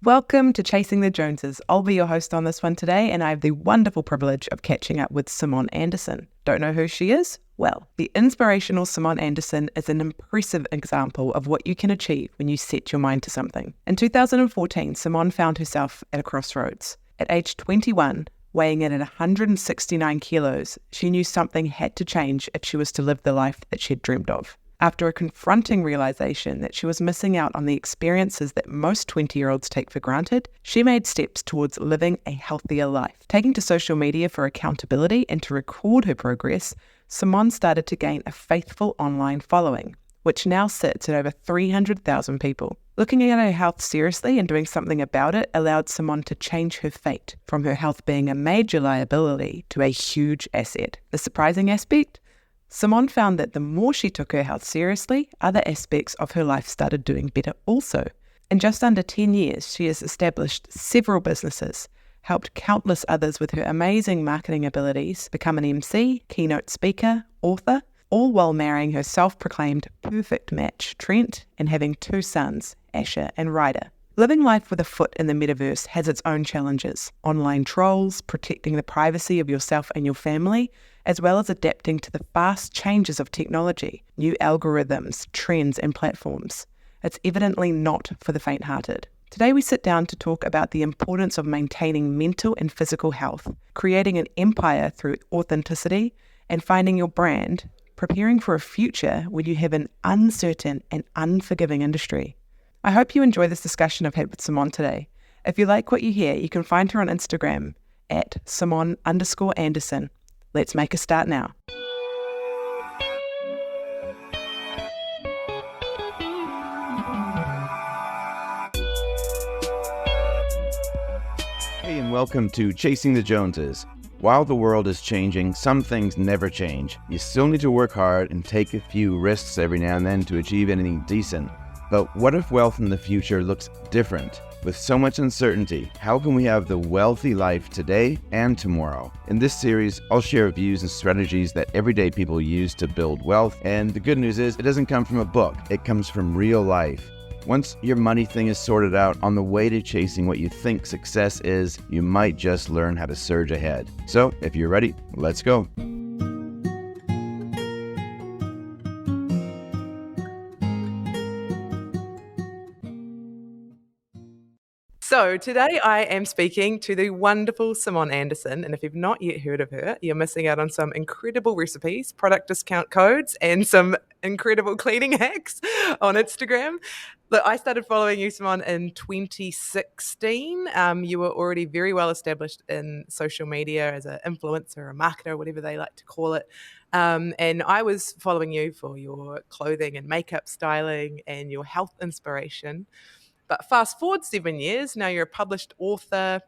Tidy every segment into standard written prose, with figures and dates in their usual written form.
Welcome to Chasing the Joneses. I'll be your host on this one today, and I have the wonderful privilege of catching up with Simone Anderson. Don't know who she is? Well, the inspirational Simone Anderson is an impressive example of what you can achieve when you set your mind to something. In 2014, Simone found herself at a crossroads. At age 21, weighing in at 169 kilos, she knew something had to change if she was to live the life that she had dreamed of. After a confronting realization that she was missing out on the experiences that most 20-year-olds take for granted, she made steps towards living a healthier life. Taking to social media for accountability and to record her progress, Simone started to gain a faithful online following, which now sits at over 300,000 people. Looking at her health seriously and doing something about it allowed Simone to change her fate, from her health being a major liability to a huge asset. The surprising aspect? Simone found that the more she took her health seriously, other aspects of her life started doing better also. In just under 10 years, she has established several businesses, helped countless others with her amazing marketing abilities, become an MC, keynote speaker, author, all while marrying her self-proclaimed perfect match, Trent, and having 2 sons, Asher and Ryder. Living life with a foot in the metaverse has its own challenges. Online trolls, protecting the privacy of yourself and your family, as well as adapting to the fast changes of technology, new algorithms, trends and platforms. It's evidently not for the faint-hearted. Today we sit down to talk about the importance of maintaining mental and physical health, creating an empire through authenticity, and finding your brand, preparing for a future when you have an uncertain and unforgiving industry. I hope you enjoy this discussion I've had with Simone today. If you like what you hear, you can find her on Instagram at Simone_Anderson. Let's make a start now. Hey, and welcome to Chasing the Joneses. While the world is changing, some things never change. You still need to work hard and take a few risks every now and then to achieve anything decent. But what if wealth in the future looks different? With so much uncertainty, how can we have the wealthy life today and tomorrow? In this series, I'll share views and strategies that everyday people use to build wealth. And the good news is, it doesn't come from a book. It comes from real life. Once your money thing is sorted out, on the way to chasing what you think success is, you might just learn how to surge ahead. So, if you're ready, let's go. So today I am speaking to the wonderful Simone Anderson, and if you've not yet heard of her, you're missing out on some incredible recipes, product discount codes, and some incredible cleaning hacks on Instagram. Look, I started following you, Simone, in 2016. You were already very well established in social media as an influencer, a marketer, whatever they like to call it. And I was following you for your clothing and makeup styling and your health inspiration. But fast forward 7 years, now you're a published author,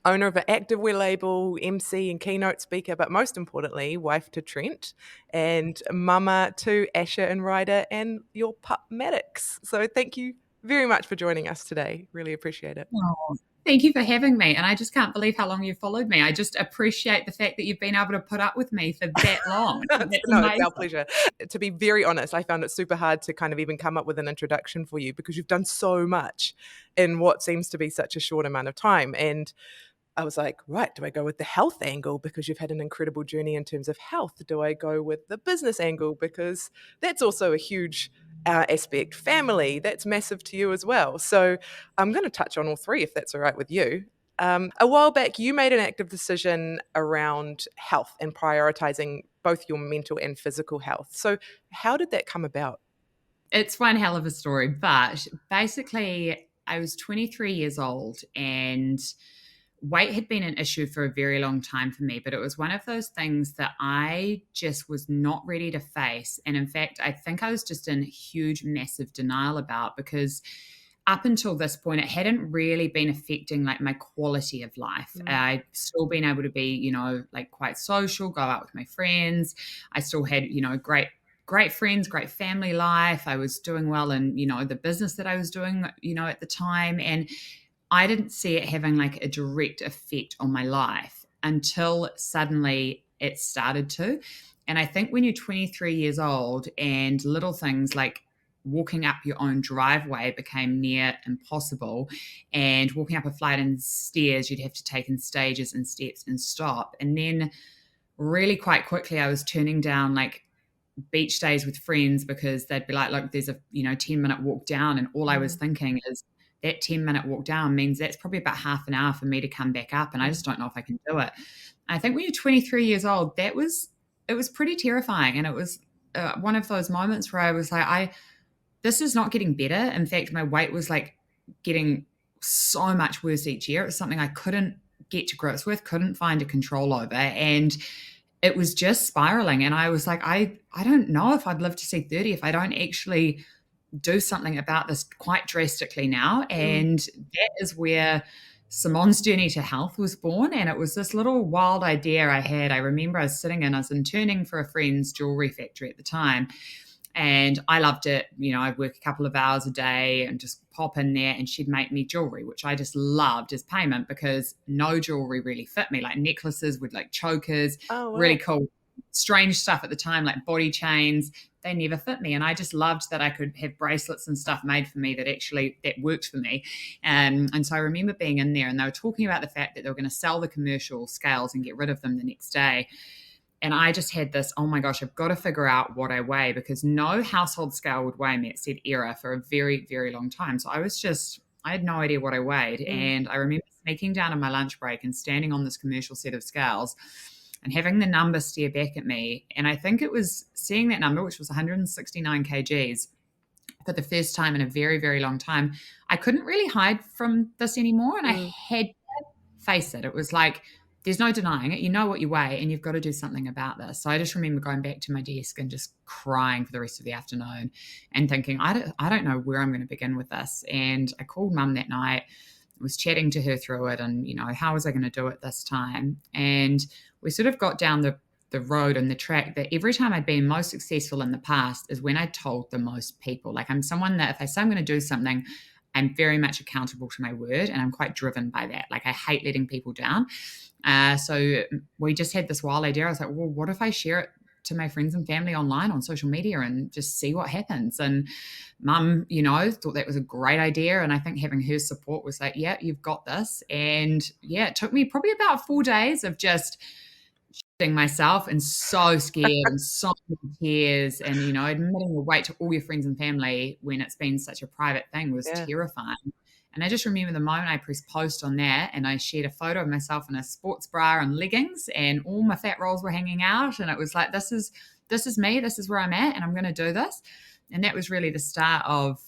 owner of an activewear label, MC and keynote speaker, but most importantly, wife to Trent and mama to Asher and Ryder and your pup Maddox. So thank you very much for joining us today. Really appreciate it. Oh, thank you for having me. And I just can't believe how long you've followed me. I just appreciate the fact that you've been able to put up with me for that long. No, it's our pleasure. To be very honest, I found it super hard to kind of even come up with an introduction for you because you've done so much in what seems to be such a short amount of time. And I was like, right, do I go with the health angle because you've had an incredible journey in terms of health? Do I go with the business angle because that's also a huge aspect? Family, that's massive to you as well. So I'm going to touch on all three if that's all right with you. A while back, you made an active decision around health and prioritizing both your mental and physical health. So how did that come about? It's one hell of a story. But basically, I was 23 years old and weight had been an issue for a very long time for me, but it was one of those things that I just was not ready to face. And in fact, I think I was just in huge, massive denial about, because up until this point, it hadn't really been affecting like my quality of life. I'd still been able to be, like quite social, go out with my friends. I still had, great friends, great family life. I was doing well in, the business that I was doing, at the time. And I didn't see it having like a direct effect on my life until suddenly it started to. And I think when you're 23 years old and little things like walking up your own driveway became near impossible. And walking up a flight and stairs, you'd have to take in stages and steps and stop. And then really quite quickly, I was turning down like beach days with friends because they'd be like, look, there's a 10-minute walk down. And all I was thinking is that 10-minute walk down means that's probably about half an hour for me to come back up. And I just don't know if I can do it. I think when you're 23 years old, it was pretty terrifying. And it was one of those moments where I was like, this is not getting better. In fact, my weight was like getting so much worse each year. It was something I couldn't get to grips with, couldn't find a control over. And it was just spiraling. And I was like, I don't know if I'd live to see 30 if I don't actually do something about this quite drastically now. And that is where Simone's Journey to Health was born. And it was this little wild idea I had. I remember I was interning for a friend's jewelry factory at the time. And I loved it. I'd work a couple of hours a day and just pop in there, and she'd make me jewelry, which I just loved as payment because no jewelry really fit me, like necklaces with like chokers, really cool, strange stuff at the time, like body chains. They never fit me. And I just loved that I could have bracelets and stuff made for me that worked for me. And so I remember being in there, and they were talking about the fact that they were going to sell the commercial scales and get rid of them the next day. And I just had this, oh my gosh, I've got to figure out what I weigh because no household scale would weigh me. It said error for a very, very long time. So I had no idea what I weighed. And I remember sneaking down on my lunch break and standing on this commercial set of scales and having the number stare back at me. And I think it was seeing that number, which was 169 kgs for the first time in a very, very long time. I couldn't really hide from this anymore. And I had to face it. It was like, there's no denying it. You know what you weigh and you've got to do something about this. So I just remember going back to my desk and just crying for the rest of the afternoon and thinking, I don't know where I'm going to begin with this. And I called Mum that night, was chatting to her through it and, how was I going to do it this time? And we sort of got down the road and the track that every time I'd been most successful in the past is when I told the most people. Like I'm someone that if I say I'm going to do something, I'm very much accountable to my word and I'm quite driven by that. Like I hate letting people down. So we just had this wild idea. I was like, well, what if I share it to my friends and family online on social media and just see what happens? And Mum, thought that was a great idea. And I think having her support was like, yeah, you've got this. And yeah, it took me probably about 4 days of just shitting myself and so scared and so many tears and, admitting the weight to all your friends and family when it's been such a private thing was terrifying. And I just remember the moment I pressed post on that and I shared a photo of myself in a sports bra and leggings and all my fat rolls were hanging out. And it was like, this is me, this is where I'm at and I'm going to do this. And that was really the start of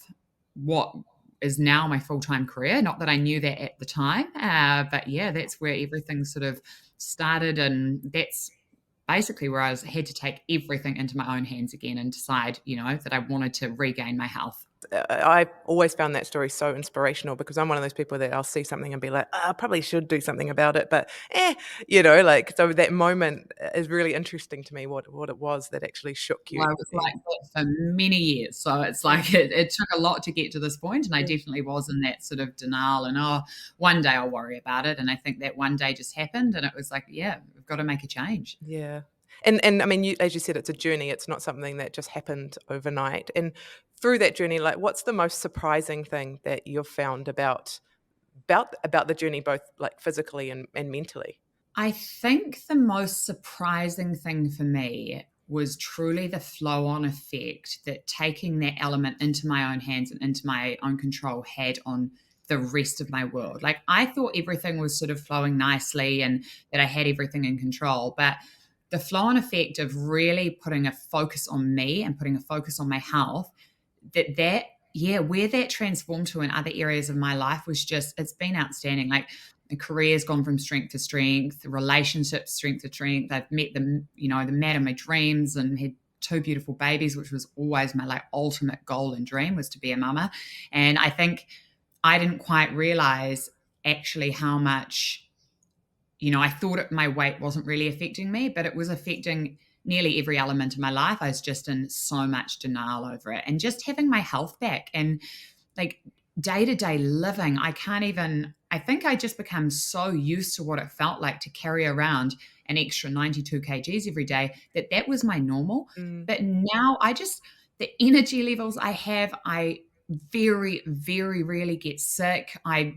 what is now my full-time career. Not that I knew that at the time, but yeah, that's where everything sort of started. And that's basically where I had to take everything into my own hands again and decide, that I wanted to regain my health. I always found that story so inspirational because I'm one of those people that I'll see something and be like, I probably should do something about it. But, so that moment is really interesting to me, what it was that actually shook you. Well, I was like that for many years. So it's like it took a lot to get to this point. And I definitely was in that sort of denial and, one day I'll worry about it. And I think that one day just happened and it was like, yeah, we've got to make a change. Yeah. And I mean, as you said, it's a journey. It's not something that just happened overnight. And through that journey, like, what's the most surprising thing that you've found about the journey, both like physically and mentally? I think the most surprising thing for me was truly the flow-on effect that taking that element into my own hands and into my own control had on the rest of my world. Like I thought everything was sort of flowing nicely and that I had everything in control, but the flow-on effect of really putting a focus on me and putting a focus on my health, where that transformed to in other areas of my life was just, it's been outstanding. Like the career's gone from strength to strength, the relationships strength to strength. I've met the man of my dreams and had 2 beautiful babies, which was always my like ultimate goal and dream was to be a mama. And I think I didn't quite realize actually how much, I thought my weight wasn't really affecting me, but it was affecting nearly every element of my life. I was just in so much denial over it and just having my health back and like day-to-day living. I think I just become so used to what it felt like to carry around an extra 92 kgs every day that was my normal. But now the energy levels I have, I very, very rarely get sick. Like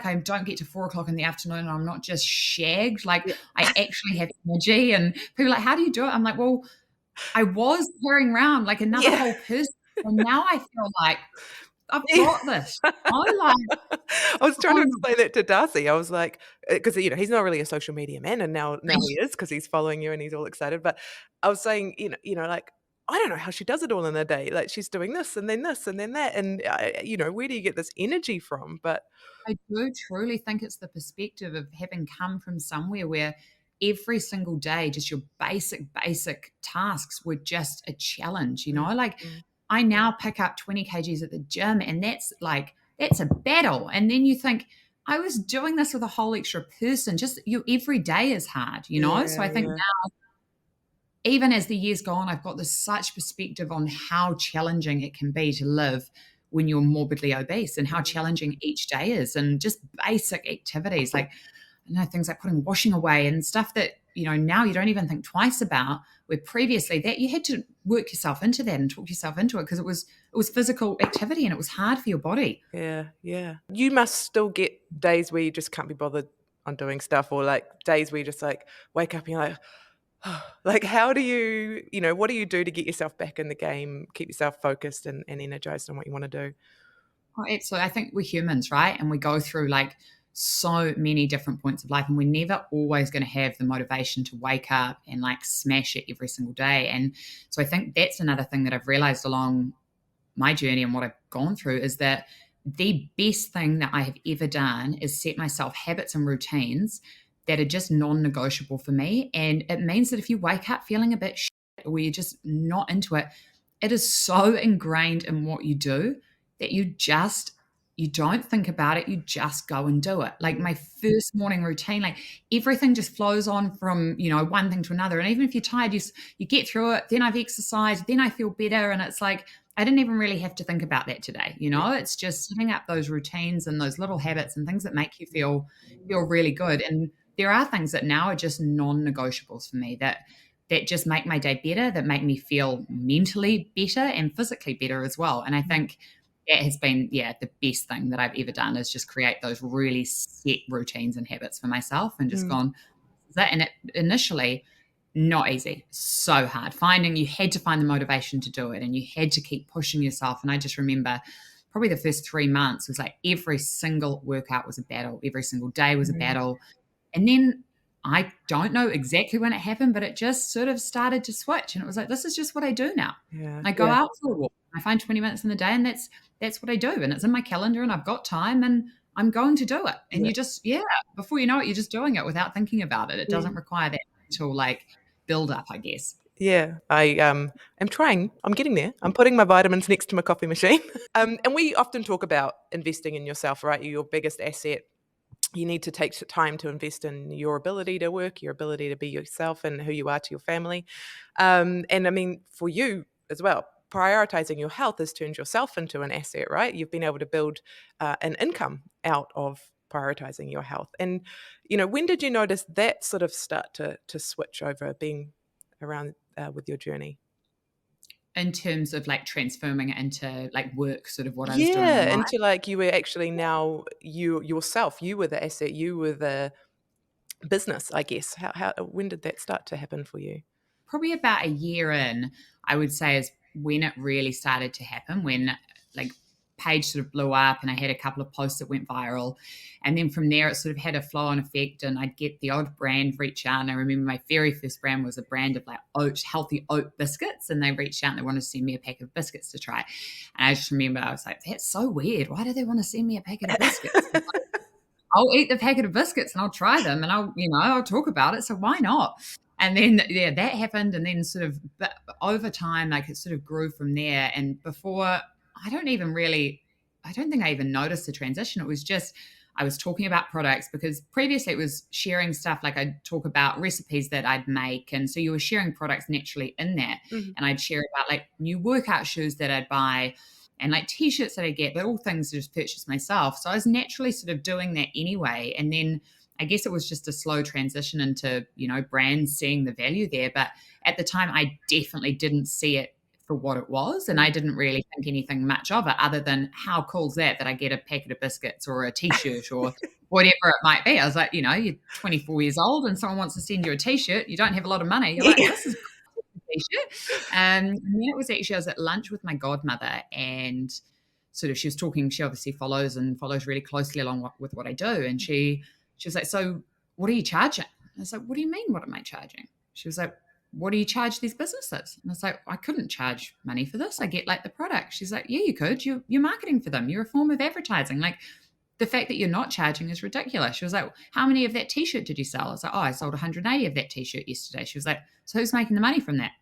I don't get to 4 o'clock in the afternoon and I'm not just shagged. Like Yeah. I actually have energy, and people are like, how do you do it? I'm like, well, I was carrying around like another Yeah. whole person. And now I feel like I've Yeah. got this. Like, I was trying to oh, explain it to Darcy. I was like, because he's not really a social media man, and now he is because he's following you and he's all excited. But I was saying, like I don't know how she does it all in a day. Like she's doing this and then this and then that, and where do you get this energy from? But I do truly think it's the perspective of having come from somewhere where every single day, just your basic tasks were just a challenge, mm, Like mm, I now pick up 20 kgs at the gym, and that's a battle. And then you think, I was doing this with a whole extra person. Just every day is hard. So yeah, I think yeah, even as the years go on, I've got this such perspective on how challenging it can be to live when you're morbidly obese, and how mm, challenging each day is, and just basic activities like, things like putting washing away and stuff that, now you don't even think twice about, where previously that you had to work yourself into that and talk yourself into it because it was physical activity and it was hard for your body. yeah, yeah. You must still get days where you just can't be bothered on doing stuff, or like days where you just like wake up and you're like, like, how do what do you do to get yourself back in the game, keep yourself focused and energized on what you want to do? Oh, absolutely. I think we're humans, right? And we go through like so many different points of life, and we're never always going to have the motivation to wake up and like smash it every single day. And so I think that's another thing that I've realized along my journey and what I've gone through is that the best thing that I have ever done is set myself habits and routines that are just non-negotiable for me. And it means that if you wake up feeling a bit shit, or you're just not into it, it is so ingrained in what you do that you don't think about it, you just go and do it. Like my first morning routine, like everything just flows on from, one thing to another. And even if you're tired, you get through it, then I've exercised, then I feel better. And it's like, I didn't even really have to think about that today. Yeah. It's just setting up those routines and those little habits and things that make you feel really good. And there are things that now are just non-negotiables for me that just make my day better, that make me feel mentally better and physically better as well. And I think that has been, the best thing that I've ever done is just create those really set routines and habits for myself, and just Mm, gone, that. And it initially not easy, so hard. You had to find the motivation to do it, and you had to keep pushing yourself. And I just remember probably the first 3 months was like every single workout was a battle, every single day was a mm, battle. And then I don't know exactly when it happened, but it just sort of started to switch. And it was like, this is just what I do now. yeah, I go yeah, out for a walk. I find 20 minutes in the day, and that's what I do. And it's in my calendar, and I've got time, and I'm going to do it. And yeah, you just, before you know it, you're just doing it without thinking about it. It yeah. doesn't require that mental like build up, I guess. Yeah, I am trying. I'm getting there. I'm putting my vitamins next to my coffee machine. And we often talk about investing in yourself, right? You're your biggest asset. You need to take time to invest in your ability to work, your ability to be yourself and who you are to your family. And I mean, for you as well, prioritizing your health has turned yourself into an asset, right? You've been able to build an income out of prioritizing your health. And, when did you notice that sort of start to switch over being around with your journey? In terms of like transforming it into like work, sort of what I was doing Yeah, online. into like you were actually now you were the asset, you were the business, I guess. How when did that start to happen for you? Probably about a year in, I would say, is when it really started to happen, when like page sort of blew up and I had a couple of posts that went viral. And then from there, it sort of had a flow on effect, and I'd get the odd brand reach out. And I remember my very first brand was a brand of like healthy oat biscuits. And they reached out and they wanted to send me a packet of biscuits to try. And I just remember I was like, that's so weird. Why do they want to send me a packet of biscuits? I'll eat the packet of biscuits and I'll try them, and I'll talk about it. So why not? And then, that happened. And then sort of, but over time, like it sort of grew from there. And before, I don't think I even noticed the transition. It was just, I was talking about products, because previously it was sharing stuff. Like I'd talk about recipes that I'd make. And so you were sharing products naturally in that. Mhm. And I'd share about like new workout shoes that I'd buy, and like t-shirts that I get, but all things I just purchase myself. So I was naturally sort of doing that anyway. And then I guess it was just a slow transition into, brands seeing the value there. But at the time, I definitely didn't see it for what it was. And I didn't really think anything much of it other than how cool's that I get a packet of biscuits or a t-shirt or whatever it might be. I was like, you're 24 years old and someone wants to send you a t-shirt. You don't have a lot of money. You're like, this is cool, t-shirt. And then it was actually, I was at lunch with my godmother and sort of she was talking, she obviously follows really closely along with what I do. And she was like, so what are you charging? And I was like, what do you mean, what am I charging? She was like, what do you charge these businesses? And I was like, I couldn't charge money for this. I get like the product. She's like, yeah, you could. You're marketing for them. You're a form of advertising. Like the fact that you're not charging is ridiculous. She was like, how many of that t-shirt did you sell? I was like, I sold 180 of that t-shirt yesterday. She was like, so who's making the money from that?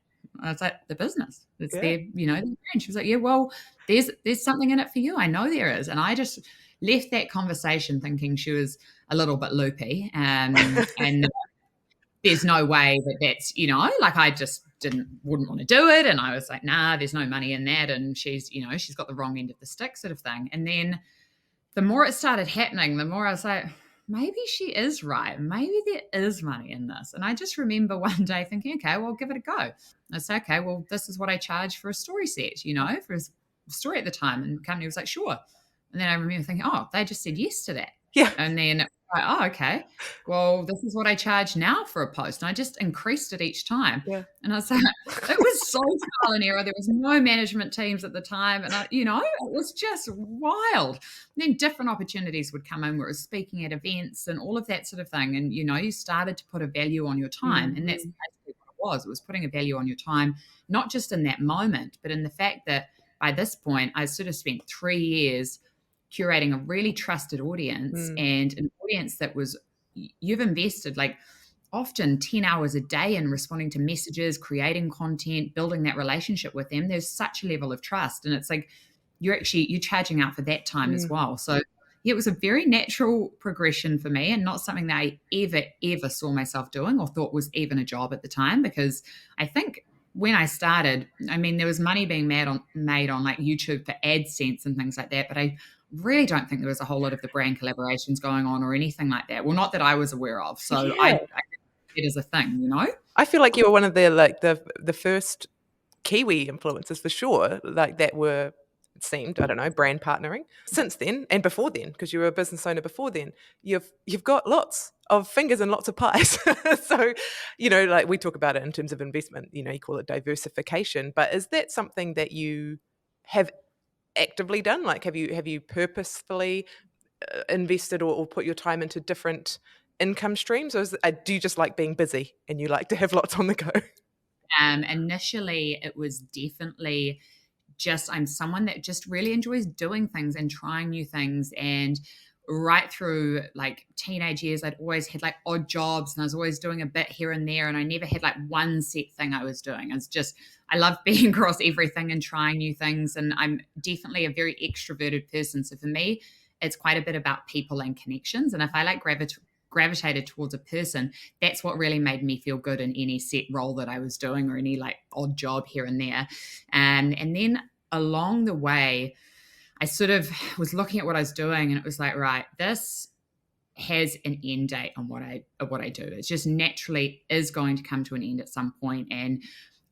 I was like, the business. It's their, their brand. She was like, yeah, well, there's something in it for you. I know there is. And I just left that conversation thinking she was a little bit loopy. And there's no way that's, like I just wouldn't want to do it. And I was like, nah, there's no money in that. And she's got the wrong end of the stick sort of thing. And then the more it started happening, the more I was like, maybe she is right. Maybe there is money in this. And I just remember one day thinking, okay, well, give it a go. I said, okay, well, this is what I charge for a story set, for a story at the time. And the company was like, sure. And then I remember thinking, oh, they just said yes to that. Yeah. And then like, oh, okay. Well, this is what I charge now for a post. And I just increased it each time. Yeah. And I was like, it was so trial and error. There was no management teams at the time. And, it was just wild. And then different opportunities would come in where it was speaking at events and all of that sort of thing. And, you started to put a value on your time. And that's basically what it was. It was putting a value on your time, not just in that moment, but in the fact that by this point, I sort of spent 3 years curating a really trusted audience and an audience that was, you've invested like often 10 hours a day in responding to messages, creating content, building that relationship with them. There's such a level of trust. And it's like, you're charging out for that time as well. So it was a very natural progression for me and not something that I ever saw myself doing or thought was even a job at the time, because I think when I started, I mean, there was money being made on like YouTube for AdSense and things like that, but I really don't think there was a whole lot of the brand collaborations going on or anything like that. Well, not that I was aware of. So I it is a thing, I feel like you were one of the first Kiwi influencers for sure, like that were, it seemed, I don't know, brand partnering. Since then, and before then, because you were a business owner before then, you've got lots of fingers and lots of pies. So, like we talk about it in terms of investment, you call it diversification. But is that something that you have actively done? Like, have you purposefully invested or put your time into different income streams, or do you just like being busy and you like to have lots on the go? Initially, it was definitely just, I'm someone that just really enjoys doing things and trying new things. And right through like teenage years, I'd always had like odd jobs and I was always doing a bit here and there. And I never had like one set thing I was doing. I love being across everything and trying new things. And I'm definitely a very extroverted person. So for me, it's quite a bit about people and connections. And if I like gravitated towards a person, that's what really made me feel good in any set role that I was doing or any like odd job here and there. And then along the way, I sort of was looking at what I was doing and it was like, right, this has an end date on what I do. It just naturally is going to come to an end at some point. And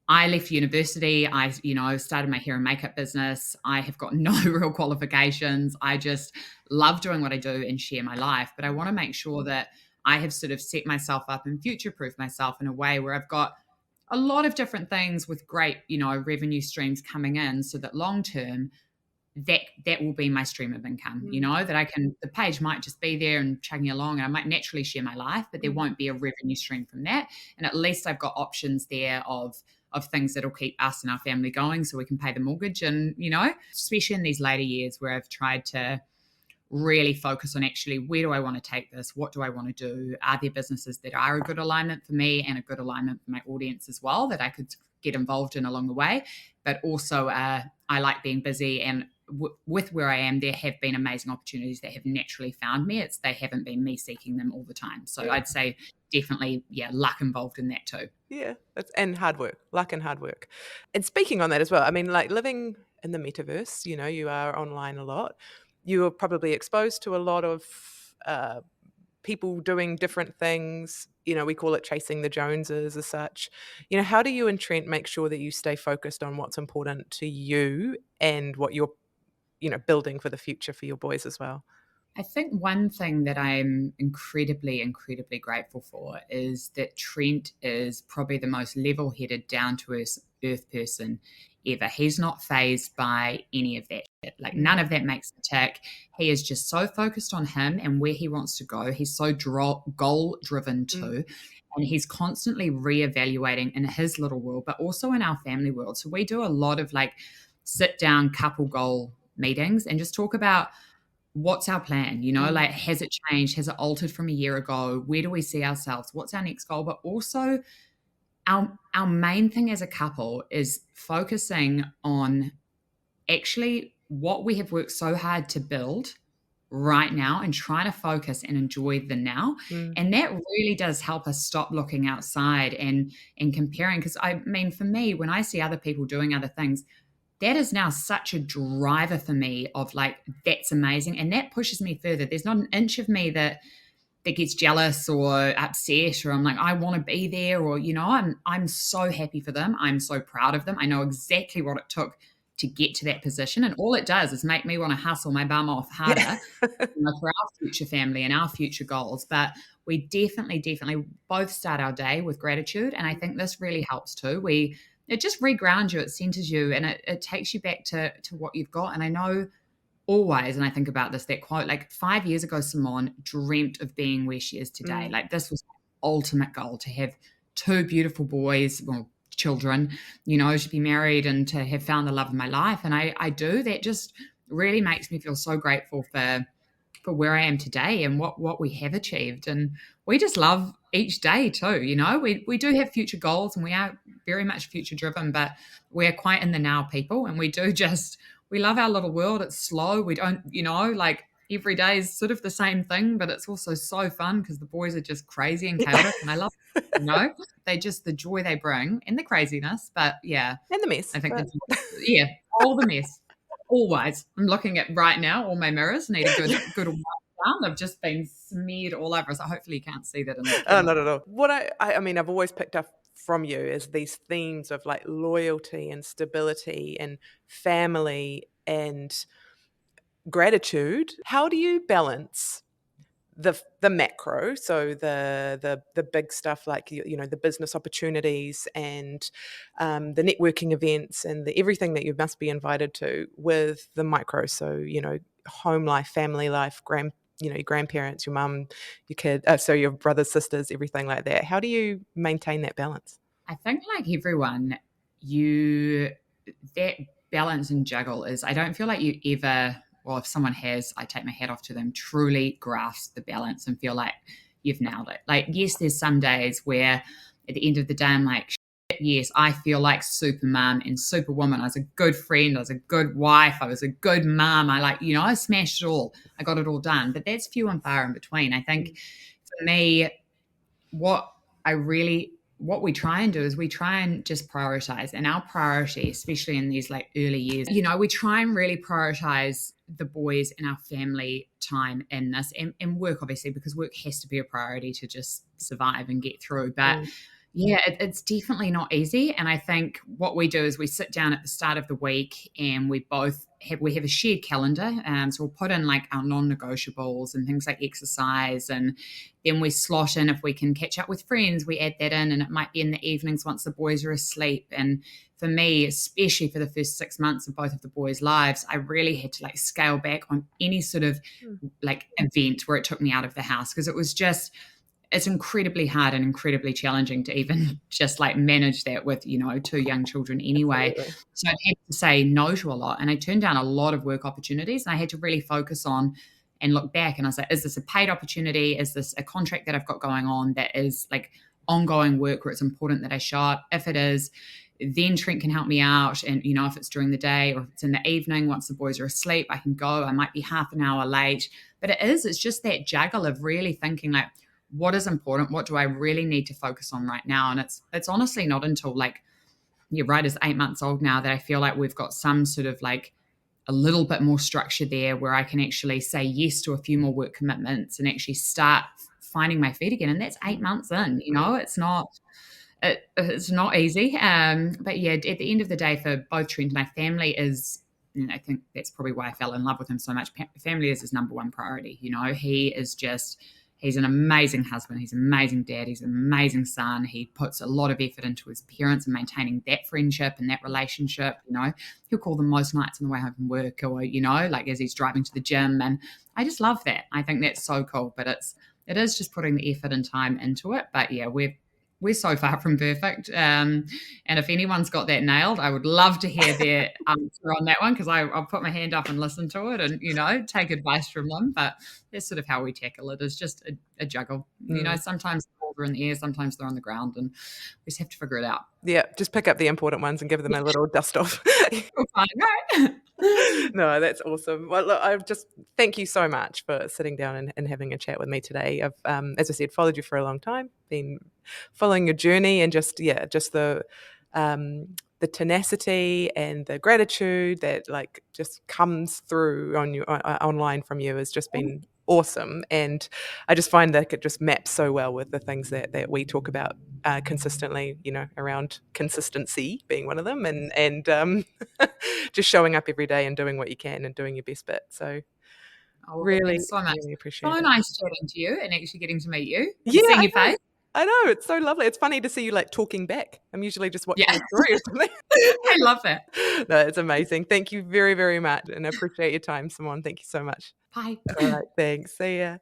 I left university. I started my hair and makeup business. I have got no real qualifications. I just love doing what I do and share my life. But I want to make sure that I have sort of set myself up and future-proof myself in a way where I've got a lot of different things with great, revenue streams coming in, so that long term, that will be my stream of income, that the page might just be there and chugging along and I might naturally share my life, but there won't be a revenue stream from that. And at least I've got options there of things that'll keep us and our family going so we can pay the mortgage. And, especially in these later years where I've tried to really focus on actually, where do I want to take this? What do I want to do? Are there businesses that are a good alignment for me and a good alignment for my audience as well that I could get involved in along the way? But also I like being busy, and with where I am, there have been amazing opportunities that have naturally found me. They haven't been me seeking them all the time. So I'd say definitely, luck involved in that too. Yeah, and hard work, luck and hard work. And speaking on that as well, I mean, like living in the metaverse, you are online a lot. You are probably exposed to a lot of people doing different things. We call it chasing the Joneses as such. How do you and Trent make sure that you stay focused on what's important to you and what you're, building for the future for your boys as well? I think one thing that I'm incredibly, incredibly grateful for is that Trent is probably the most level headed, down to earth person ever. He's not phased by any of that shit. Like, none of that makes a tick. He is just so focused on him and where he wants to go. He's so goal driven too. And he's constantly reevaluating in his little world, but also in our family world. So we do a lot of like sit down couple goal meetings and just talk about what's our plan, like, has it changed? Has it altered from a year ago? Where do we see ourselves? What's our next goal? But also our main thing as a couple is focusing on actually what we have worked so hard to build right now and trying to focus and enjoy the now. And that really does help us stop looking outside and comparing. Because I mean, for me, when I see other people doing other things, that is now such a driver for me of like, that's amazing. And that pushes me further. There's not an inch of me that gets jealous or upset, or I'm like, I want to be there, or, I'm so happy for them. I'm so proud of them. I know exactly what it took to get to that position. And all it does is make me want to hustle my bum off harder for our future family and our future goals. But we definitely both start our day with gratitude. And I think this really helps too. It just regrounds you, it centers you, and it takes you back to what you've got. And I know always, and I think about this, that quote, like 5 years ago, Simone dreamt of being where she is today. Like, this was my ultimate goal, to have 2 beautiful boys, well, children, to be married and to have found the love of my life. And I do. That just really makes me feel so grateful for where I am today and what we have achieved. And we just love each day too. We do have future goals and we are very much future driven, but we're quite in the now people. And we love our little world. It's slow. We don't, like, every day is sort of the same thing, but it's also so fun because the boys are just crazy and chaotic. And I love it, the joy they bring and the craziness. But yeah. And the mess. I think all the mess. Always. I'm looking at right now, all my mirrors need a good wipe down. They've just been smeared all over. So hopefully you can't see that in the Oh, not at all. What I mean, I've always picked up from you is these themes of like loyalty and stability and family and gratitude. How do you balance the macro, so the big stuff like the business opportunities and the networking events and everything that you must be invited to, with the micro, so home life, family life, your grandparents, your mum, your kid, so your brothers, sisters, everything like that? How do you maintain that balance? I think, like everyone, that balance and juggle is, I don't feel like you ever, well, if someone has, I take my hat off to them, truly grasp the balance and feel like you've nailed it. Like, yes, there's some days where at the end of the day, I'm like, yes, I feel like super mom and super woman. I was a good friend. I was a good wife. I was a good mom. I smashed it all. I got it all done. But that's few and far in between. I think for me, what we try and do is we try and just prioritize. And our priority, especially in these like early years, we try and really prioritize the boys and our family time in this, and work, obviously, because work has to be a priority to just survive and get through. But yeah, it's definitely not easy. And I think what we do is we sit down at the start of the week and we have a shared calendar. So we'll put in like our non-negotiables and things like exercise. And then we slot in, if we can catch up with friends, we add that in, and it might be in the evenings once the boys are asleep. And for me, especially for the first 6 months of both of the boys' lives, I really had to like scale back on any sort of like event where it took me out of the house, because it's incredibly hard and incredibly challenging to even just like manage that with, 2 young children anyway. Absolutely. So I had to say no to a lot, and I turned down a lot of work opportunities, and I had to really focus on and look back. And I was like, is this a paid opportunity? Is this a contract that I've got going on that is like ongoing work where it's important that I show up? If it is, then Trent can help me out. And, if it's during the day or if it's in the evening, once the boys are asleep, I can go. I might be half an hour late. But it's just that juggle of really thinking like, what is important? What do I really need to focus on right now? And it's honestly not until like, Ryder's 8 months old now that I feel like we've got some sort of like a little bit more structure there where I can actually say yes to a few more work commitments and actually start finding my feet again. And that's 8 months in, it's not easy. But yeah, at the end of the day, for both Trent and my family is, I think that's probably why I fell in love with him so much. Family is his number one priority. He's an amazing husband. He's an amazing dad. He's an amazing son. He puts a lot of effort into his parents and maintaining that friendship and that relationship. He'll call them most nights on the way home from work, or, like as he's driving to the gym. And I just love that. I think that's so cool. But it is just putting the effort and time into it. But yeah, we're so far from perfect. And if anyone's got that nailed, I would love to hear their answer on that one, because I'll put my hand up and listen to it and, take advice from them. But that's sort of how we tackle it, is just a juggle. Sometimes the balls are in the air, sometimes they're on the ground, and we just have to figure it out. Yeah, just pick up the important ones and give them a little dust off. Fine, right? No, that's awesome. Well, look, I just thank you so much for sitting down and having a chat with me today. I've, as I said, followed you for a long time, been following your journey, and just the tenacity and the gratitude that just comes through on you online from you has just been awesome. And I just find that it just maps so well with the things that we talk about consistently, around consistency being one of them, and just showing up every day and doing what you can and doing your best bit. So really, thanks so much. really appreciate so it. Nice chatting to you and actually getting to meet you. Yeah, seeing your face. I know, it's so lovely. It's funny to see you talking back. I'm usually just watching a story or something. I love that. No, it's amazing. Thank you very, very much, and I appreciate your time, Simone. Thank you so much. Bye. All right, thanks. See ya.